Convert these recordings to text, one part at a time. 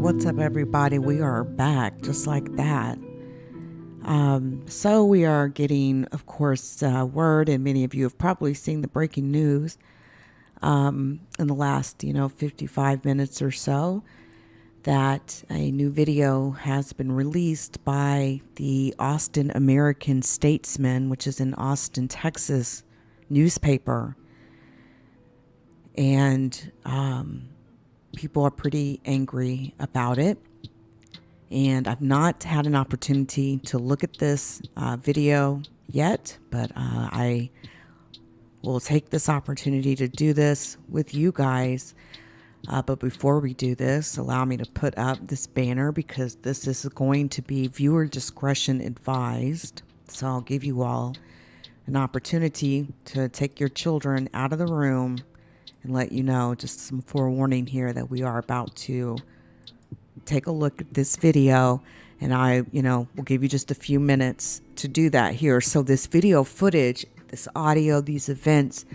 what's up, everybody? We are back just like that. So we are getting, of course, word, and many of you have probably seen the breaking news in the last, 55 minutes or so, that a new video has been released by the Austin American-Statesman, which is an Austin, Texas newspaper. And people are pretty angry about it. And I've not had an opportunity to look at this video yet, but I will take this opportunity to do this with you guys. But before we do this, allow me to put up this banner, because this is going to be viewer discretion advised. So I'll give you all an opportunity to take your children out of the room and let you know, just some forewarning here, that we are about to take a look at this video, and I, will give you just a few minutes to do that here. So this video footage, this audio, these events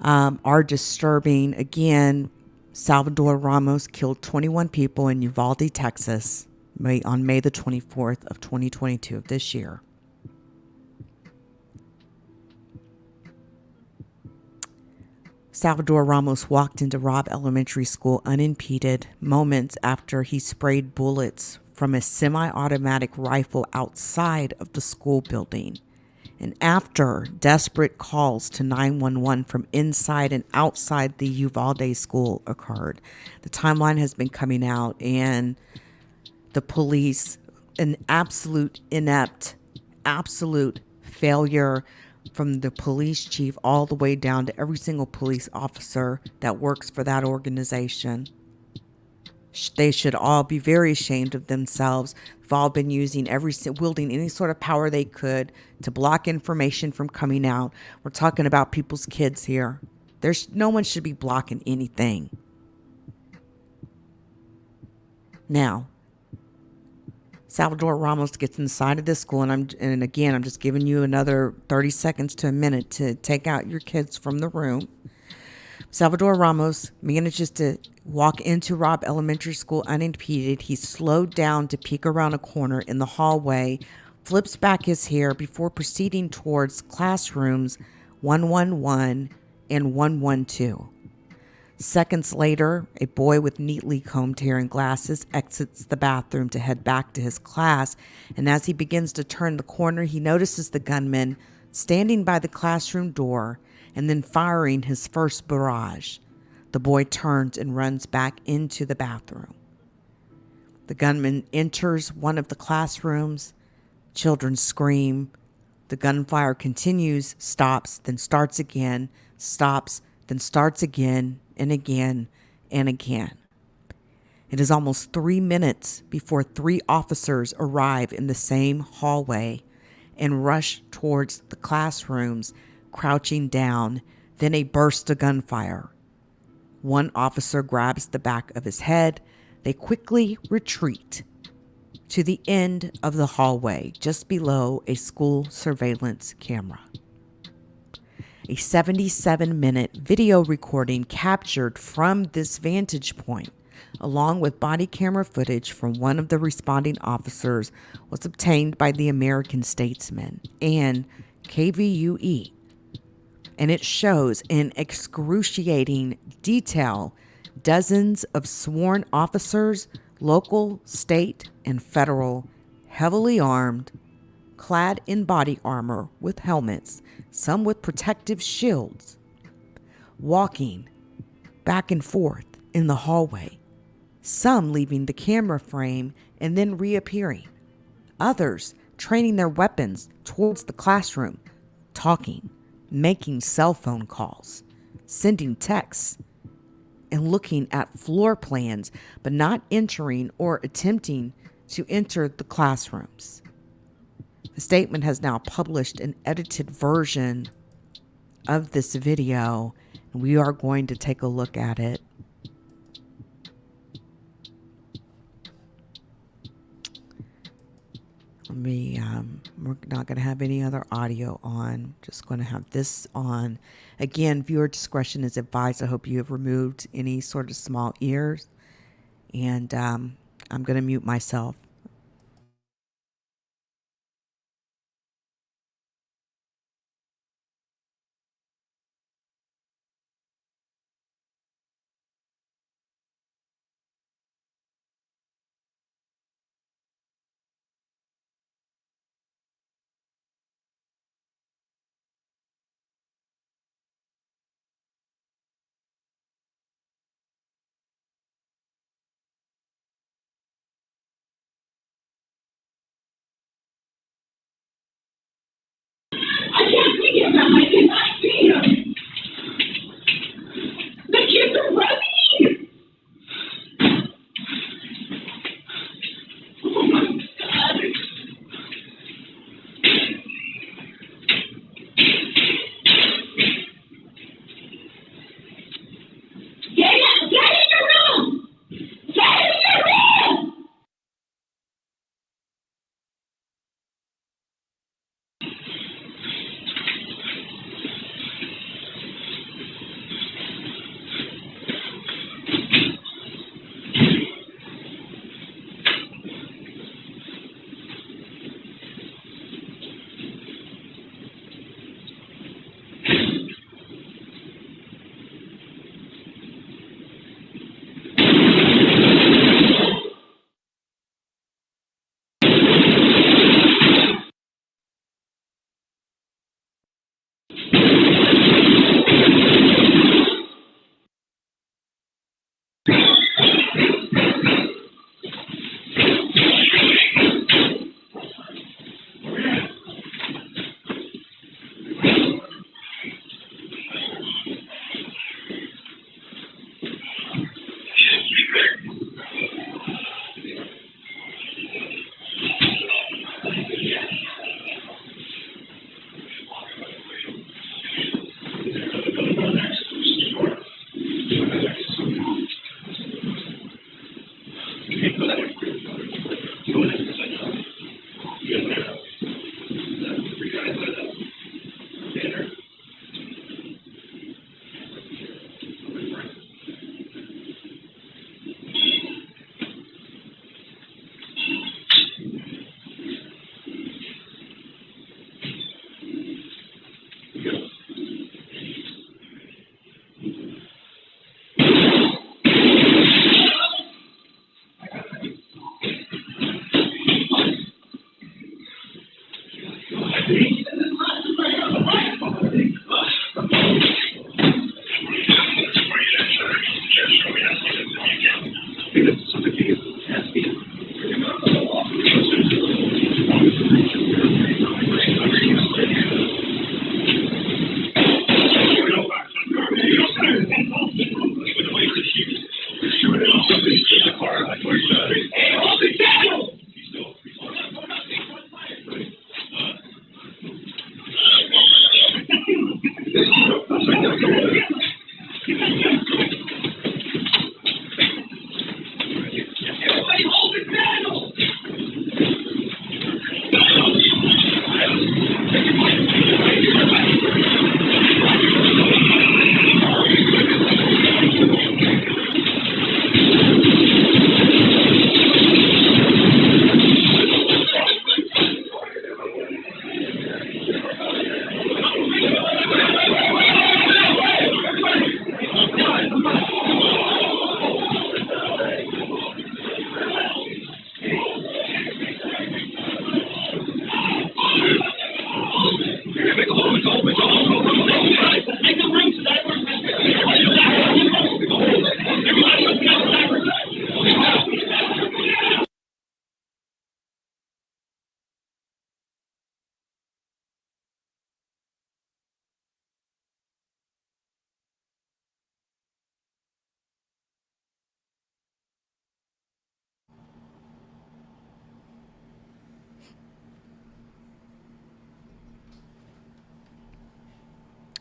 are disturbing. Again, Salvador Ramos killed 21 people in Uvalde, Texas, on May the 24th of 2022 of this year. Salvador Ramos walked into Robb Elementary School unimpeded moments after he sprayed bullets from a semi-automatic rifle outside of the school building. And after desperate calls to 911 from inside and outside the Uvalde school occurred. The timeline has been coming out, and the police, an absolute inept, absolute failure from the police chief all the way down to every single police officer that works for that organization. They should all be very ashamed of themselves. They've all been wielding any sort of power they could to block information from coming out. We're talking about people's kids here. No one should be blocking anything. Now, Salvador Ramos gets inside of this school, and again, I'm just giving you another 30 seconds to a minute to take out your kids from the room. Salvador Ramos manages to walk into Robb Elementary School unimpeded. He slowed down to peek around a corner in the hallway, flips back his hair before proceeding towards classrooms 111 and 112. Seconds later, a boy with neatly combed hair and glasses exits the bathroom to head back to his class, and as he begins to turn the corner, he notices the gunman standing by the classroom door and then firing his first barrage. The boy turns and runs back into the bathroom. The gunman enters one of the classrooms. Children scream. The gunfire continues, stops, then starts again, stops, then starts again and again and again. It is almost 3 minutes before 3 officers arrive in the same hallway and rush towards the classrooms, crouching down, then a burst of gunfire. One officer grabs the back of his head. They quickly retreat to the end of the hallway, just below a school surveillance camera. A 77-minute video recording captured from this vantage point, along with body camera footage from one of the responding officers, was obtained by the American-Statesman and KVUE, and it shows in excruciating detail dozens of sworn officers, local, state, and federal, heavily armed, clad in body armor with helmets, some with protective shields, walking back and forth in the hallway, some leaving the camera frame and then reappearing, others training their weapons towards the classroom, talking, making cell phone calls, sending texts, and looking at floor plans, but not entering or attempting to enter the classrooms. The statement has now published an edited version of this video, and we are going to take a look at it. We're not going to have any other audio on, just going to have this on. Again, viewer discretion is advised. I hope you have removed any sort of small ears And I'm going to mute myself. I can't see him. I cannot see him. The kids are running. Oh my God. Get in your room. Get in your room.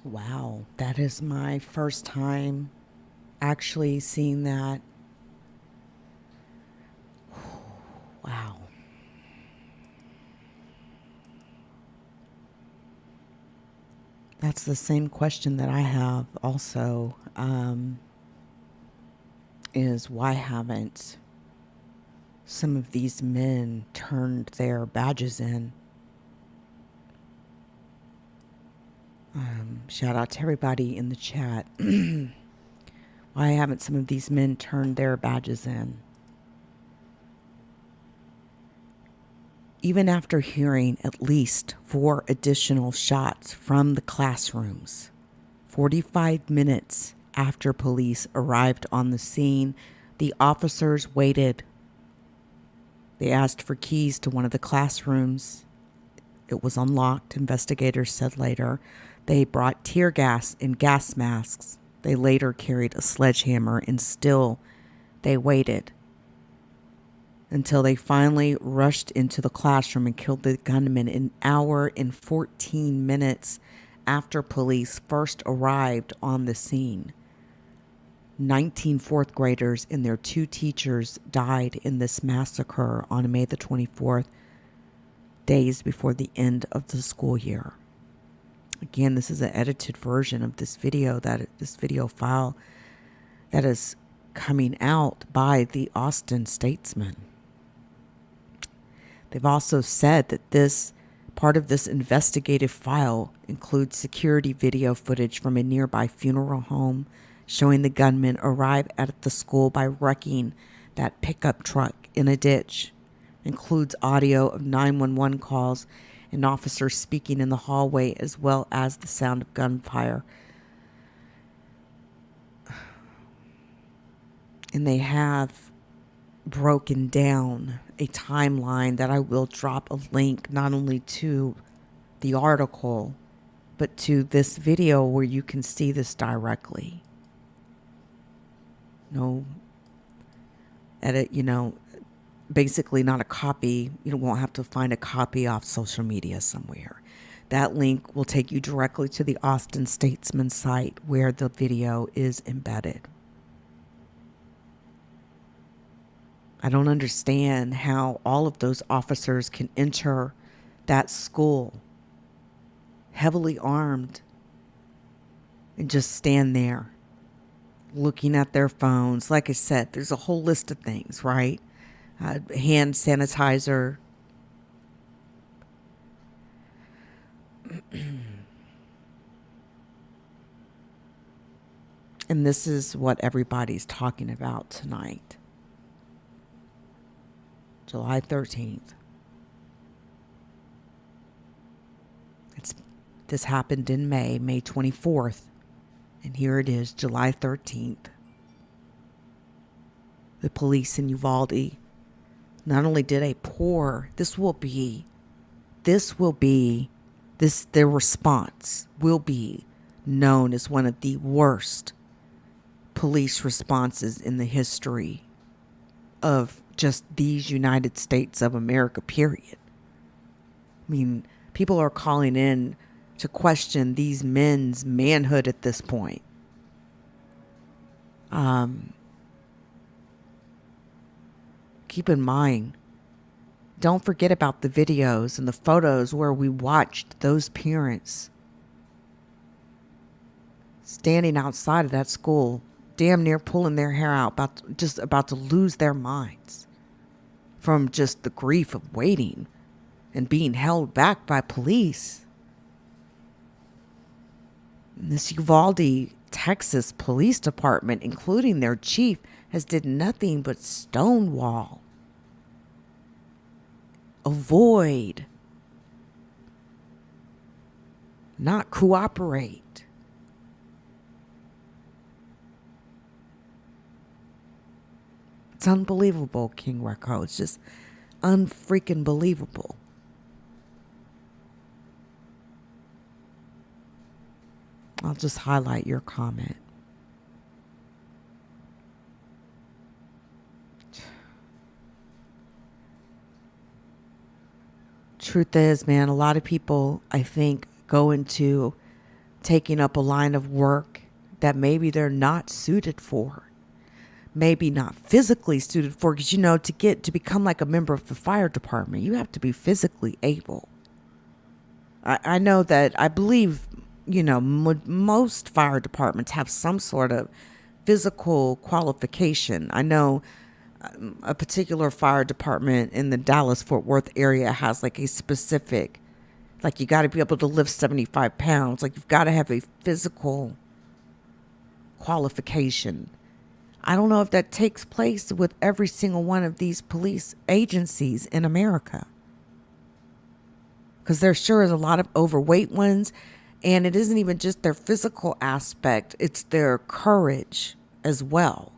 Wow, that is my first time actually seeing that. Wow. That's the same question that I have also. is, why haven't some of these men turned their badges in? Shout out to everybody in the chat. Why haven't some of these men turned their badges in? Even after hearing at least 4 additional shots from the classrooms, 45 minutes after police arrived on the scene, the officers waited. They asked for keys to one of the classrooms. It was unlocked, investigators said later. They brought tear gas and gas masks. They later carried a sledgehammer, and still they waited until they finally rushed into the classroom and killed the gunman an hour and 14 minutes after police first arrived on the scene. 19 fourth graders and their 2 teachers died in this massacre on May the 24th, days before the end of the school year. Again, this is an edited version of this video file that is coming out by the Austin Statesman. They've also said that this part of this investigative file includes security video footage from a nearby funeral home showing the gunman arrive at the school by wrecking that pickup truck in a ditch. Includes audio of 911 calls and officers speaking in the hallway, as well as the sound of gunfire. And they have broken down a timeline that I will drop a link not only to the article, but to this video where you can see this directly. No edit, basically not a copy. You won't have to find a copy off social media somewhere. That link will take you directly to the Austin Statesman site where the video is embedded. I don't understand how all of those officers can enter that school heavily armed and just stand there looking at their phones. Like I said, there's a whole list of things, right? Hand sanitizer. And this is what everybody's talking about tonight. July 13th. This happened in May 24th. And here it is, July 13th. The police in Uvalde not only did their response will be known as one of the worst police responses in the history of just these United States of America, period. I mean, people are calling in to question these men's manhood at this point. Keep in mind, don't forget about the videos and the photos where we watched those parents standing outside of that school, damn near pulling their hair out, about to lose their minds from just the grief of waiting and being held back by police. This Uvalde, Texas Police Department, including their chief, has did nothing but stonewall, avoid, not cooperate. It's unbelievable, King Reco. It's just unfreaking believable. I'll just highlight your comment. Truth is, man, a lot of people, I think, go into taking up a line of work that maybe they're not suited for. Maybe not physically suited for, because, to become like a member of the fire department, you have to be physically able. I know that, I believe, most fire departments have some sort of physical qualification. I know a particular fire department in the Dallas-Fort Worth area has like a specific, like you got to be able to lift 75 pounds. Like you've got to have a physical qualification. I don't know if that takes place with every single one of these police agencies in America. Because there sure is a lot of overweight ones. And it isn't even just their physical aspect. It's their courage as well.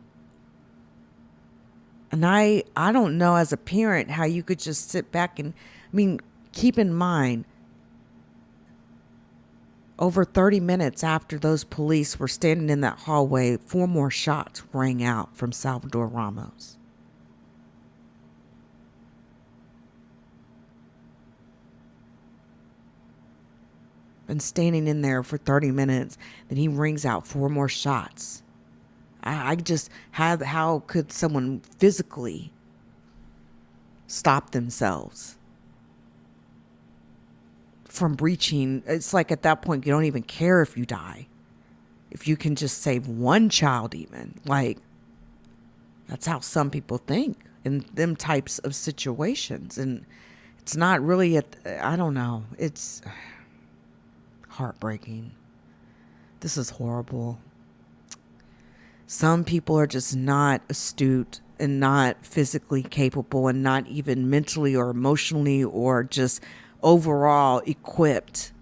And I don't know as a parent how you could just sit back and, I mean, keep in mind, over 30 minutes after those police were standing in that hallway, 4 more shots rang out from Salvador Ramos. Been standing in there for 30 minutes, then he rings out 4 more shots. I just have, how could someone physically stop themselves from breaching? It's like at that point, you don't even care if you die. If you can just save one child even, like that's how some people think in them types of situations. And it's not really, I don't know. It's heartbreaking. This is horrible. Some people are just not astute and not physically capable and not even mentally or emotionally or just overall equipped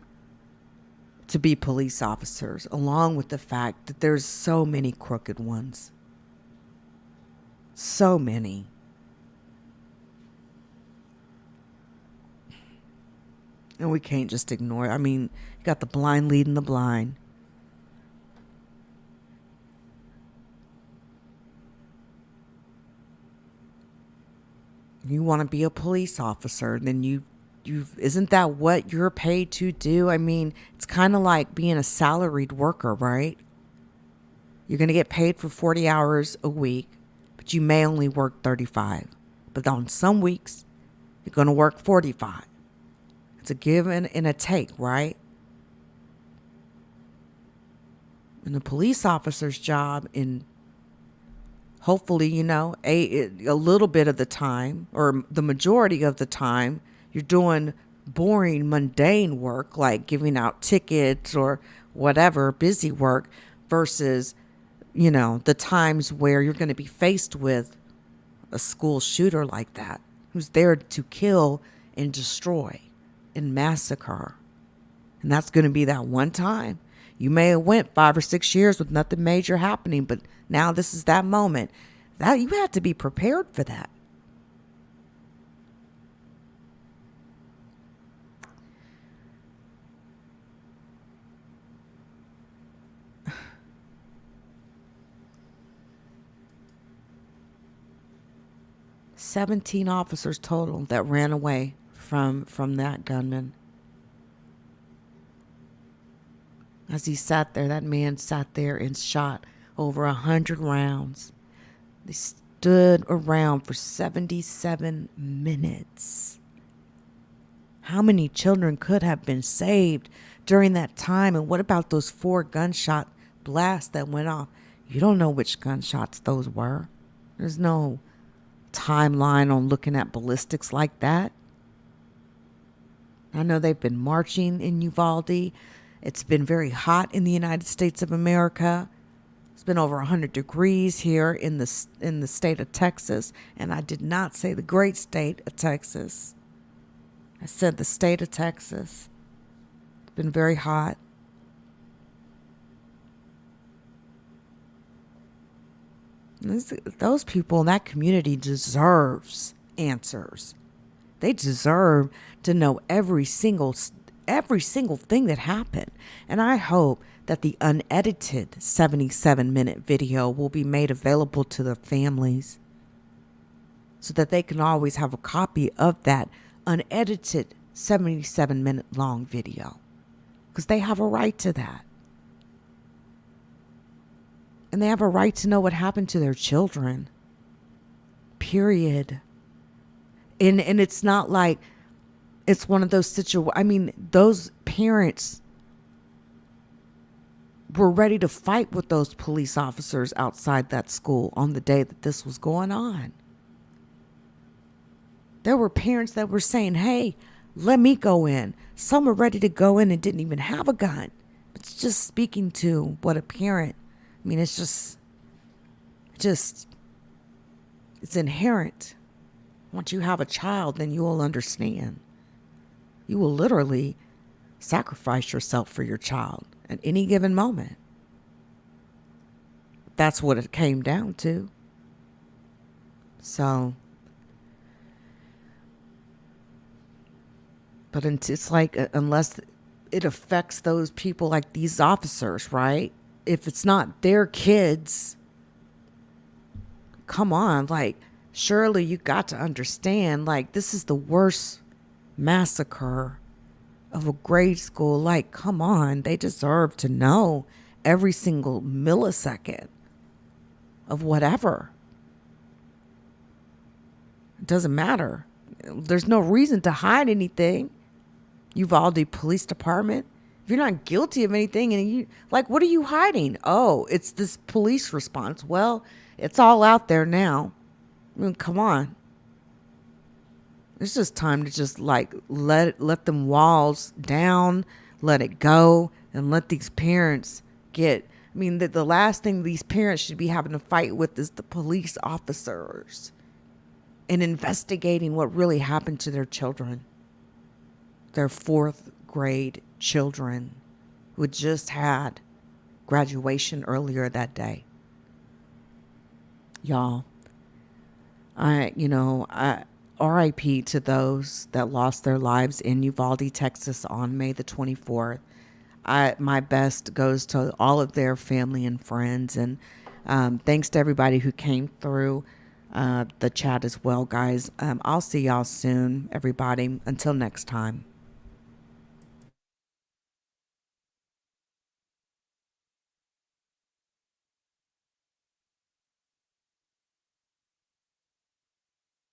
to be police officers, along with the fact that there's so many crooked ones. So many. And we can't just ignore it. I mean, you got the blind leading the blind. You want to be a police officer, then you isn't that what you're paid to do? I mean, it's kind of like being a salaried worker, right? You're going to get paid for 40 hours a week, but you may only work 35. But on some weeks, you're going to work 45. It's a give and a take, right? And a police officer's job, in hopefully, you know, a little bit of the time or the majority of the time, you're doing boring, mundane work like giving out tickets or whatever, busy work, versus, you know, the times where you're going to be faced with a school shooter like that, who's there to kill and destroy and massacre. And that's going to be that one time. You may have went 5 or 6 years with nothing major happening, but now this is that moment. That you have to be prepared for that. "17 officers total that ran away from that gunman." As he sat there, that man sat there and shot over 100 rounds. They stood around for 77 minutes. How many children could have been saved during that time? And what about those 4 gunshot blasts that went off? You don't know which gunshots those were. There's no timeline on looking at ballistics like that. I know they've been marching in Uvalde. It's been very hot in the United States of America. It's been over 100 degrees here in the state of Texas. And I did not say the great state of Texas. I said the state of Texas. It's been very hot. Those people in that community deserves answers. They deserve to know every single thing that happened. And I hope that the unedited 77-minute video will be made available to their families so that they can always have a copy of that unedited 77-minute long video, because they have a right to that. And they have a right to know what happened to their children. Period. And it's not like it's one of those situations. I mean, those parents were ready to fight with those police officers outside that school on the day that this was going on. There were parents that were saying, hey, let me go in. Some were ready to go in and didn't even have a gun. It's just speaking to what a parent, I mean, it's inherent. Once you have a child, then you will understand. You will literally sacrifice yourself for your child at any given moment. That's what it came down to. So, but it's like, unless it affects those people like these officers, right? If it's not their kids, come on, like, surely you got to understand, like, this is the worst massacre of a grade school. Like, come on, they deserve to know every single millisecond of whatever. It doesn't matter. There's no reason to hide anything. Uvalde Police Department, if you're not guilty of anything, and you, like, what are you hiding? Oh, it's this police response. Well, it's all out there now. I mean, come on. It's just time to just, like, let them walls down, let it go, and let these parents get. I mean, the last thing these parents should be having to fight with is the police officers and investigating what really happened to their children. Their fourth grade children who just had graduation earlier that day. Y'all, RIP to those that lost their lives in Uvalde, Texas on May the 24th. My best goes to all of their family and friends, and thanks to everybody who came through the chat as well, guys. I'll see y'all soon, everybody. Until next time.